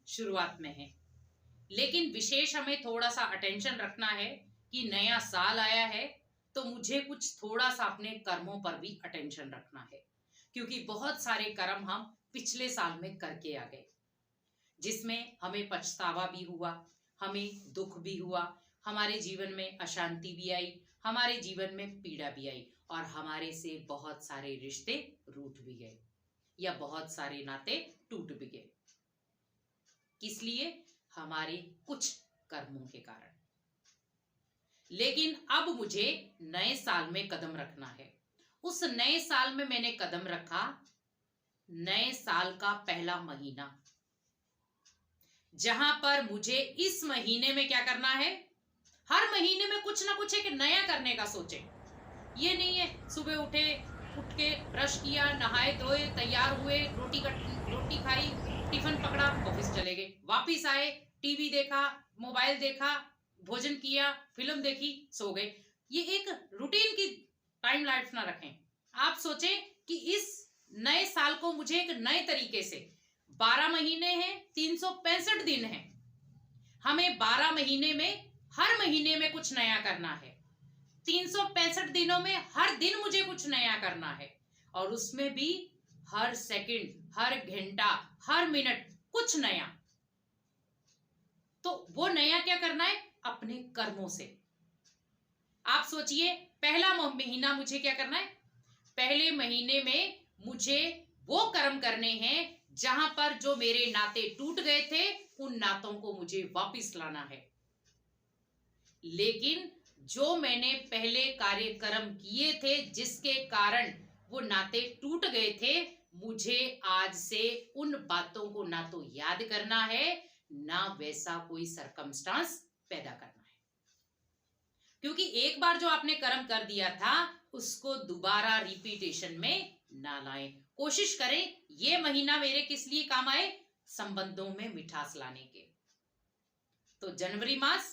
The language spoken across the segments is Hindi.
शुरुआत में हैं, लेकिन विशेष हमें थोड़ा सा अटेंशन रखना है कि नया साल आया है, तो मुझे कुछ थोड़ा सा अपने कर्मों पर भी अटेंशन रखना है, क्योंकि बहुत सारे कर्म हम पिछले साल में करके आ गए, जिसमें हमें पछतावा भी हुआ, हमें दुख भी हुआ, हमारे जीवन में अशांति भी आई, हमारे जीवन में पीड़ा भी आई, और हमारे से बहुत सारे रिश्ते रूठ भी गए या बहुत सारे नाते टूट भी गए। किस लिए? हमारे कुछ कर्मों के कारण। लेकिन अब मुझे नए साल में कदम रखना है। उस नए साल में मैंने कदम रखा नए साल का पहला महीना, जहां पर मुझे इस महीने में क्या करना है, हर महीने में कुछ ना कुछ एक नया करने का सोचे। ये नहीं है सुबह उठ के ब्रश किया, नहाए धोए, तैयार हुए, रोटी खाई, टिफिन पकड़ा, ऑफिस चले गए, वापिस आए, टीवी देखा, मोबाइल देखा, भोजन किया, फिल्म देखी, सो गए। ये एक रूटीन की टाइम लाइफ ना रखें। आप सोचें कि इस नए साल को मुझे एक नए तरीके से, 12 महीने हैं, 365 दिन हैं, हमें 12 महीने में हर महीने में कुछ नया करना है। 365 दिनों में हर दिन मुझे कुछ नया करना है, और उसमें भी हर सेकंड, हर घंटा, हर मिनट कुछ नया। तो वो नया क्या करना है? अपने कर्मों से। आप सोचिए, पहला महीना मुझे क्या करना है? पहले महीने में मुझे वो कर्म करने हैं जहां पर जो मेरे नाते टूट गए थे, उन नातों को मुझे वापस लाना है। लेकिन जो मैंने पहले कार्यक्रम किए थे जिसके कारण वो नाते टूट गए थे, मुझे आज से उन बातों को ना तो याद करना है, ना वैसा कोई सरकमस्टांस पैदा करना है। क्योंकि एक बार जो आपने कर्म कर दिया था, उसको दोबारा रिपीटेशन में ना लाएं। कोशिश करें ये महीना मेरे किस लिए काम आए? संबंधों में मिठास लाने के। तो जनवरी मास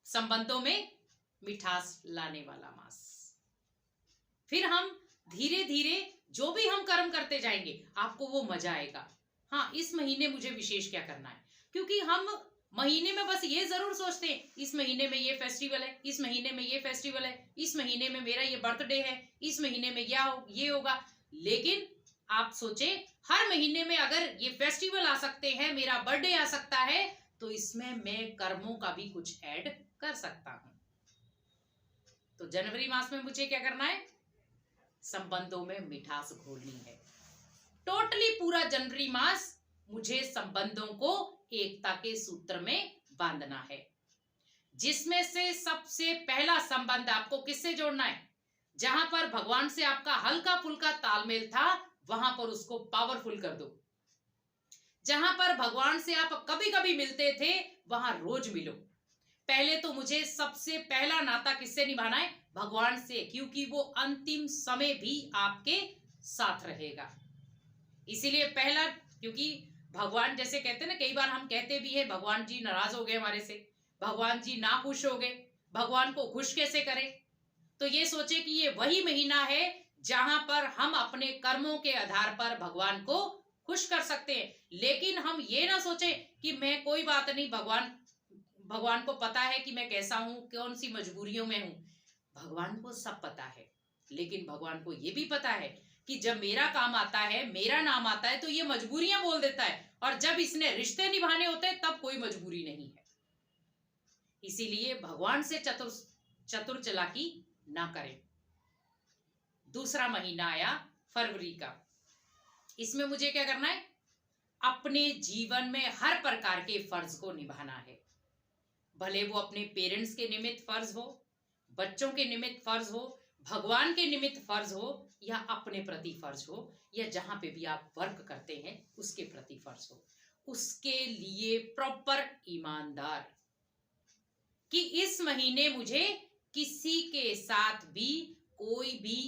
संबंधों में मिठास लाने वाला मास। फिर हम धीरे धीरे जो भी हम कर्म करते जाएंगे, आपको वो मजा आएगा। हाँ, इस महीने मुझे विशेष क्या करना है, क्योंकि हम महीने में बस ये जरूर सोचते हैं, इस महीने में ये फेस्टिवल है, इस महीने में ये फेस्टिवल है, इस महीने में मेरा ये बर्थडे है, इस महीने में ये होगा। लेकिन आप सोचें, हर महीने में अगर ये फेस्टिवल आ सकते हैं, मेरा बर्थडे आ सकता है, तो इसमें मैं कर्मों का भी कुछ ऐड कर सकता हूं। तो जनवरी मास में मुझे क्या करना है? संबंधों में मिठास घोलनी है। टोटली पूरा जनवरी मास मुझे संबंधों को एकता के सूत्र में बांधना है, जिसमें से सबसे पहला संबंध आपको किससे जोड़ना है? जहां पर भगवान से आपका हल्का फुल्का तालमेल था, वहां पर उसको पावरफुल कर दो। जहां पर भगवान से आप कभी कभी मिलते थे, वहां रोज मिलो। पहले तो मुझे सबसे पहला नाता किससे निभाना है? भगवान से, क्योंकि वो अंतिम समय भी आपके साथ रहेगा। इसीलिए पहला, क्योंकि भगवान जैसे कहते हैं ना, कई बार हम कहते भी है भगवान जी नाराज हो गए हमारे से, भगवान जी ना खुश हो गए, भगवान को खुश कैसे करें? तो ये सोचे कि ये वही महीना है जहां पर हम अपने कर्मों के आधार पर भगवान को खुश कर सकते हैं। लेकिन हम ये ना सोचे कि मैं कोई बात नहीं, भगवान को पता है कि मैं कैसा हूं, कौन सी मजबूरियों में हूं। भगवान को सब पता है, लेकिन भगवान को ये भी पता है कि जब मेरा काम आता है, मेरा नाम आता है, तो ये मजबूरियां बोल देता है, और जब इसने रिश्ते निभाने होते हैं तब कोई मजबूरी नहीं है। इसीलिए भगवान से चतुर चालाकी ना करें। दूसरा महीना आया फरवरी का। इसमें मुझे क्या करना है? अपने जीवन में हर प्रकार के फर्ज को निभाना है। भले वो अपने पेरेंट्स के निमित्त फर्ज हो, बच्चों के निमित्त फर्ज हो, भगवान के निमित्त फर्ज हो, या अपने प्रति फर्ज हो, या जहां पे भी आप वर्क करते हैं उसके प्रति फर्ज हो। उसके लिए प्रॉपर ईमानदार, कि इस महीने मुझे किसी के साथ भी कोई भी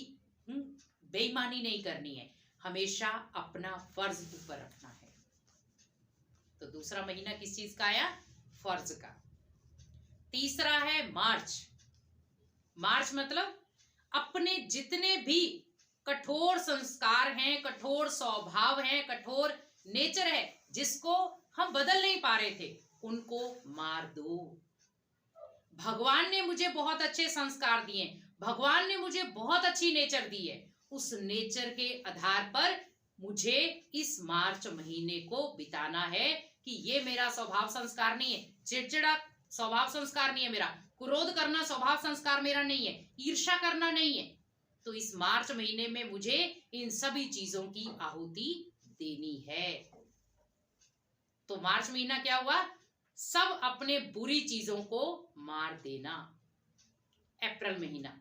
बेईमानी नहीं करनी है, हमेशा अपना फर्ज ऊपर रखना है। तो दूसरा महीना किस चीज का आया? फर्ज का। तीसरा है मार्च। मार्च मतलब अपने जितने भी कठोर संस्कार हैं, कठोर स्वभाव हैं, कठोर नेचर है, जिसको हम बदल नहीं पा रहे थे, उनको मार दो। भगवान ने मुझे बहुत अच्छे संस्कार दिए, भगवान ने मुझे बहुत अच्छी नेचर दी है, उस नेचर के आधार पर मुझे इस मार्च महीने को बिताना है कि ये मेरा स्वभाव संस्कार नहीं है, चिड़चिड़ा स्वभाव संस्कार नहीं है मेरा, क्रोध करना स्वभाव संस्कार मेरा नहीं है, ईर्ष्या करना नहीं है। तो इस मार्च महीने में मुझे इन सभी चीजों की आहुति देनी है। तो मार्च महीना क्या हुआ, सब अपने बुरी चीजों को मार देना। अप्रैल महीना,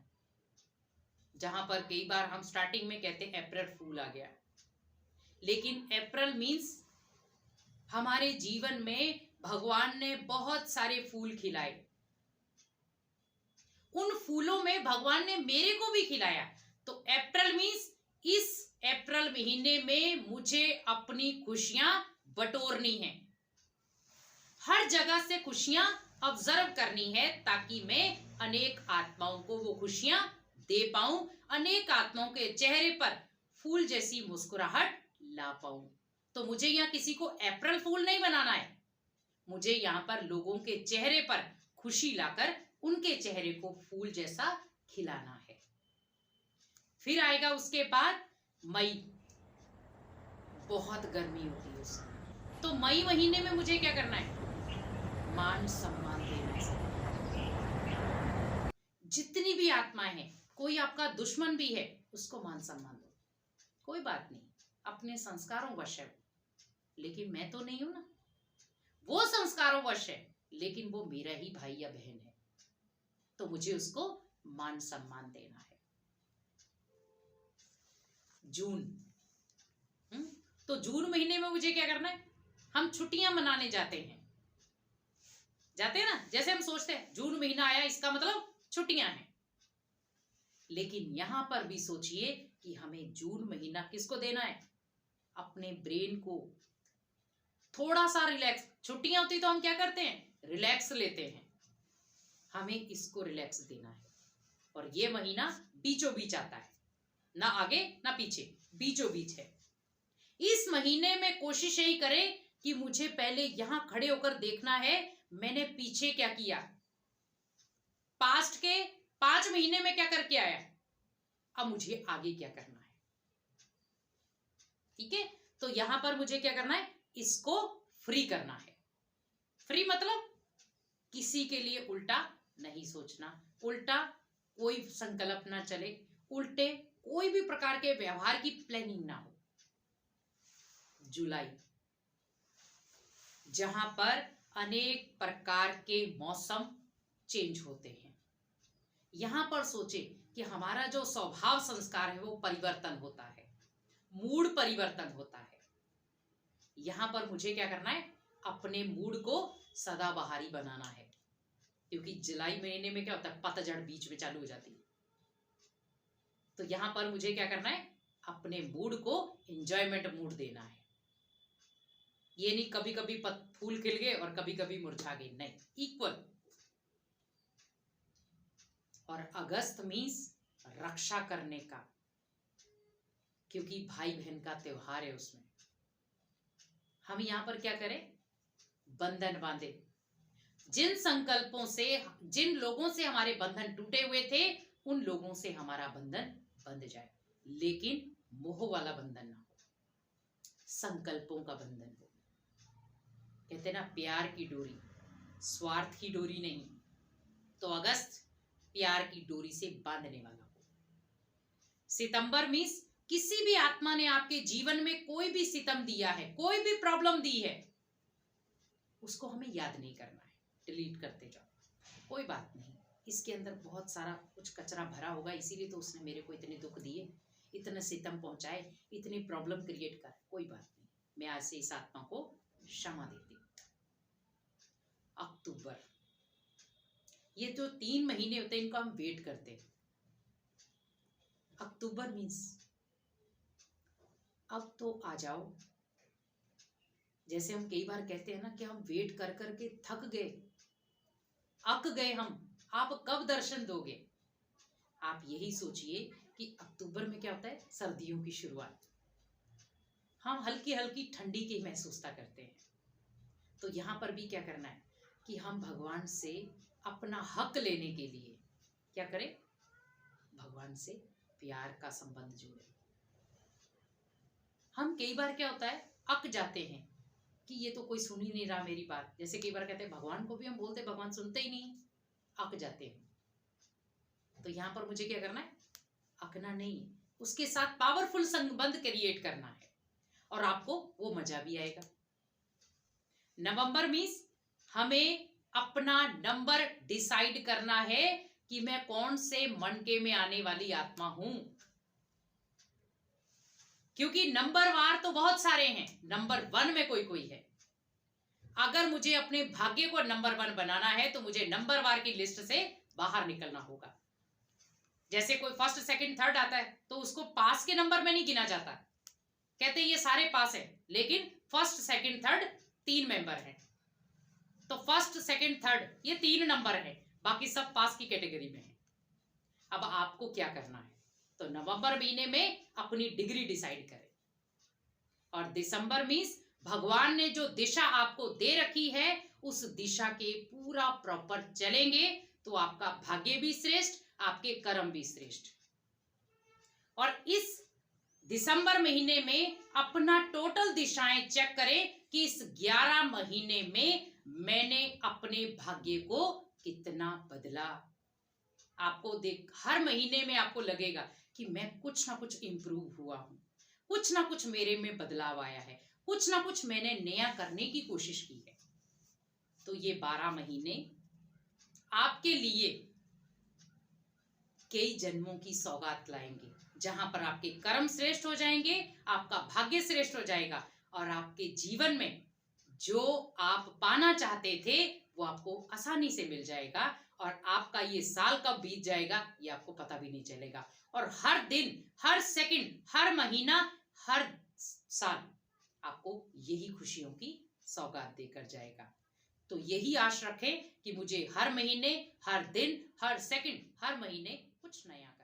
जहां पर कई बार हम स्टार्टिंग में कहते हैं अप्रैल फूल आ गया, लेकिन अप्रैल मीन्स हमारे जीवन में भगवान ने बहुत सारे फूल खिलाए, उन फूलों में भगवान ने मेरे को भी खिलाया। तो अप्रैल मीन्स इस अप्रैल महीने में मुझे अपनी खुशियां बटोरनी है, हर जगह से खुशियां ऑब्जर्व करनी है, ताकि मैं अनेक आत्माओं को वो खुशियां दे पाऊं, अनेक आत्माओं के चेहरे पर फूल जैसी मुस्कुराहट ला पाऊं। तो मुझे यहाँ किसी को अप्रैल फूल नहीं बनाना है, मुझे यहाँ पर लोगों के चेहरे पर खुशी लाकर उनके चेहरे को फूल जैसा खिलाना है। फिर आएगा उसके बाद मई, बहुत गर्मी होती है उसमें, तो मई महीने में मुझे क्या करना है, मान सम्मान देना है। जितनी भी आत्माएं हैं, कोई आपका दुश्मन भी है, उसको मान सम्मान दो, कोई बात नहीं, अपने संस्कारों वश है, लेकिन मैं तो नहीं हूं ना, वो संस्कारों वश है, लेकिन वो मेरा ही भाई या बहन है, तो मुझे उसको मान सम्मान देना है। जून, तो जून महीने में मुझे क्या करना है, हम छुट्टियां मनाने जाते हैं ना, जैसे हम सोचते हैं जून महीना आया इसका मतलब छुट्टियां हैं, लेकिन यहां पर भी सोचिए कि हमें जून महीना किसको देना है, अपने ब्रेन को थोड़ा सा रिलैक्स। छुट्टियां होती तो हम क्या करते हैं, रिलैक्स लेते हैं, हमें इसको रिलैक्स देना है। और ये महीना बीचों बीच आता है, ना आगे ना पीछे, बीचों बीच है। इस महीने में कोशिश यही करें कि मुझे पहले यहां खड़े होकर देखना है मैंने पीछे क्या किया, पास्ट के 5 महीने में क्या करके आया, अब मुझे आगे क्या करना है। ठीक है, तो यहां पर मुझे क्या करना है, इसको फ्री करना है। फ्री मतलब किसी के लिए उल्टा नहीं सोचना, उल्टा कोई संकल्प ना चले, उल्टे कोई भी प्रकार के व्यवहार की प्लानिंग ना हो। जुलाई, जहां पर अनेक प्रकार के मौसम चेंज होते हैं, यहां पर सोचे कि हमारा जो स्वभाव संस्कार है वो परिवर्तन होता है, मूड परिवर्तन होता है। यहां पर मुझे क्या करना है, अपने मूड को सदाबहारी बनाना है, क्योंकि जुलाई महीने में क्या होता है, पतझड़ बीच में चालू हो जाती है। तो यहां पर मुझे क्या करना है, अपने मूड को एंजॉयमेंट मूड देना है। ये नहीं कभी कभी फूल खिल गए और कभी कभी मुरझा गए, नहीं, इक्वल। और अगस्त मीन्स रक्षा करने का, क्योंकि भाई बहन का त्योहार है, उसमें हम यहां पर क्या करें, बंधन बांधे। जिन संकल्पों से, जिन लोगों से हमारे बंधन टूटे हुए थे, उन लोगों से हमारा बंधन बंध जाए, लेकिन मोह वाला बंधन ना हो, संकल्पों का बंधन हो। कहते ना प्यार की डोरी, स्वार्थ की डोरी नहीं। तो अगस्त प्यार की डोरी से बांधने वाला हो। सितंबर मीन्स किसी भी आत्मा ने आपके जीवन में कोई भी सितम दिया है, कोई भी प्रॉब्लम दी है, उसको हमें याद नहीं करना है, डिलीट करते जाओ, कोई बात नहीं, इसके अंदर बहुत सारा कुछ कचरा भरा होगा, इसीलिए तो उसने मेरे को इतने दुख दिए, इतने सितम पहुंचाए, इतनी प्रॉब्लम क्रिएट कर, कोई बात नहीं, मैं आज से इस आत्मा को क्षमा देती हूँ। अक्टूबर, ये जो 3 महीने होते हैं इनको हम वेट करते हैं। अक्टूबर मीन्स अब तो आ जाओ। जैसे हम कई बार कहते हैं ना कि हम वेट कर करके थक गए, अक गए हम, आप कब दर्शन दोगे। आप यही सोचिए कि अक्टूबर में क्या होता है, सर्दियों की शुरुआत, हम हल्की हल्की ठंडी की महसूसता करते हैं। तो यहाँ पर भी क्या करना है कि हम भगवान से अपना हक लेने के लिए क्या करें, भगवान से प्यार का संबंध जोड़ें। हम कई बार क्या होता है, अक जाते हैं कि ये तो कोई सुन ही नहीं रहा मेरी बात। जैसे कई बार कहते हैं भगवान को भी हम बोलते हैं, भगवान सुनते ही नहीं, अक जाते हैं। तो यहाँ पर मुझे क्या करना है, अकना नहीं, उसके साथ पावरफुल संबंध क्रिएट करना है और आपको वो मजा भी आएगा। नवंबर मीन्स हमें अपना नंबर डिसाइड करना है कि मैं कौन से मनके में आने वाली आत्मा हूं, क्योंकि नंबर वार तो बहुत सारे हैं, नंबर 1 में कोई कोई है। अगर मुझे अपने भाग्य को नंबर 1 बनाना है तो मुझे नंबर वार की लिस्ट से बाहर निकलना होगा। जैसे कोई फर्स्ट सेकंड थर्ड आता है तो उसको पास के नंबर में नहीं गिना जाता, कहते ये सारे पास है, लेकिन फर्स्ट सेकंड थर्ड 3 मेंबर हैं, तो फर्स्ट सेकंड थर्ड ये 3 नंबर है, बाकी सब पास की कैटेगरी में है। अब आपको क्या करना है, तो नवंबर महीने में अपनी डिग्री डिसाइड करें। और दिसंबर मीन्स भगवान ने जो दिशा आपको दे रखी है उस दिशा के पूरा प्रॉपर चलेंगे तो आपका भाग्य भी श्रेष्ठ, आपके कर्म भी श्रेष्ठ। और इस दिसंबर महीने में अपना टोटल दिशाएं चेक करें कि इस 11 महीने में मैंने अपने भाग्य को कितना बदला। आपको देख हर महीने में आपको लगेगा कि मैं कुछ ना कुछ इंप्रूव हुआ हूं, कुछ ना कुछ मेरे में बदलाव आया है, कुछ ना कुछ मैंने नया करने की कोशिश की है। तो ये 12 महीने आपके लिए कई जन्मों की सौगात लाएंगे, जहां पर आपके कर्म श्रेष्ठ हो जाएंगे, आपका भाग्य श्रेष्ठ हो जाएगा और आपके जीवन में जो आप पाना चाहते थे वो आपको आसानी से मिल जाएगा और आपका ये साल कब बीत जाएगा ये आपको पता भी नहीं चलेगा। और हर दिन, हर सेकंड, हर महीना, हर साल आपको यही खुशियों की सौगात देकर जाएगा। तो यही आश रखें कि मुझे हर महीने, हर दिन, हर सेकंड, हर महीने कुछ नया